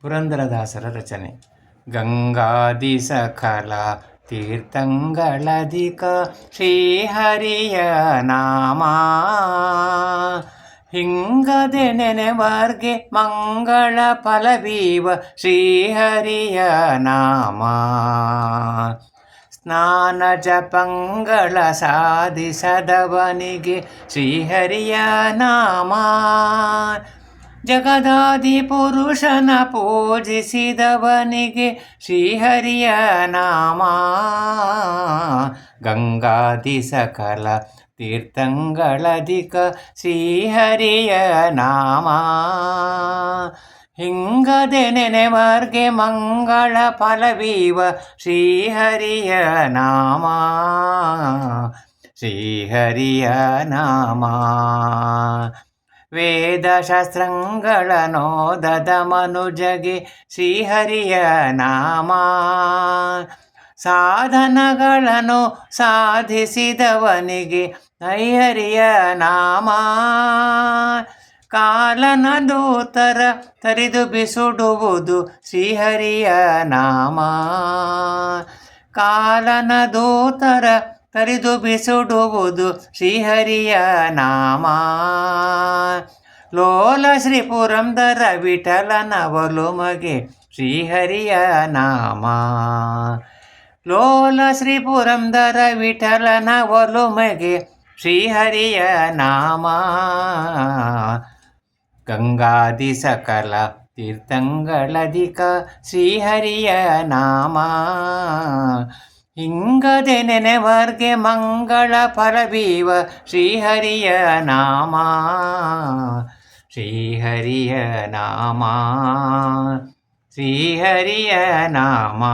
ಪುರಂದರದಾಸರ ರಚನೆ. ಗಂಗಾದಿ ಸಕಲ ತೀರ್ಥಂಗಳಧಿಕ ಶ್ರೀಹರಿಯ ನಾಮ. ಹಿಂಗದೆ ನೆನೆವರ್ಗೆ ಮಂಗಳ ಫಲವೀವ ಶ್ರೀಹರಿಯ ನಾಮ. ಸ್ನಾನ ಜಪಂಗಳ ಸಾಧಿಸದವನಿಗೆ ಶ್ರೀಹರಿಯ ನಾಮ. ಜಗದಾದಿ ಪುರುಷನ ಪೂಜಿಸಿದವನಿಗೆ ಶ್ರೀಹರಿಯ ನಾಮ. ಗಂಗಾದಿ ಸಕಲ ತೀರ್ಥಂಗಳಧಿಕ ಶ್ರೀಹರಿಯ ನಾಮ. ಹಿಂಗದೆ ನೆನೆವರ್ಗೆ ಮಂಗಳ ಫಲವೀವ ಶ್ರೀಹರಿಯ ನಾಮ. ಶ್ರೀಹರಿಯ ನಾಮ. ವೇದಶಾಸ್ತ್ರಗಳನೋದದ ಮನುಜಗೆ ಶ್ರೀಹರಿಯ ನಾಮ. ಸಾಧನಗಳನ್ನು ಸಾಧಿಸಿದವನಿಗೆ ಹರಿಯ ನಾಮ. ಕಾಲನ ದೂತರ ತರಿದು ಬಿಸುಡುವುದು ಶ್ರೀಹರಿಯ ನಾಮ. ಕಾಲನ ದೂತರ ತರಿದು ಬಿಸುಡುವುದು ಶ್ರೀಹರಿಯ ನಾಮ. ಲೋಲ ಶ್ರೀ ಪುರಂದರ ವಿಠಲನ ಒಲುಮಗೆ ಶ್ರೀಹರಿಯ ನಾಮ. ಲೋಲ ಶ್ರೀ ಪುರಂದರ ವಿಠಲನ ಒಲುಮೆಗೆ ಶ್ರೀಹರಿಯ ನಾಮ. ಗಂಗಾದಿ ಸಕಲ ತೀರ್ಥಂಗಳಧಿಕ ಶ್ರೀಹರಿಯ ನಾಮ. ಹಿಂಗದೆ ನೆನೆವರ್ಗೆ ಮಂಗಳ ಫಲವೀವ ಶ್ರೀಹರಿಯ ನಾಮ. ಶ್ರೀಹರಿಯ ನಾಮ. ಶ್ರೀಹರಿಯ ನಾಮ.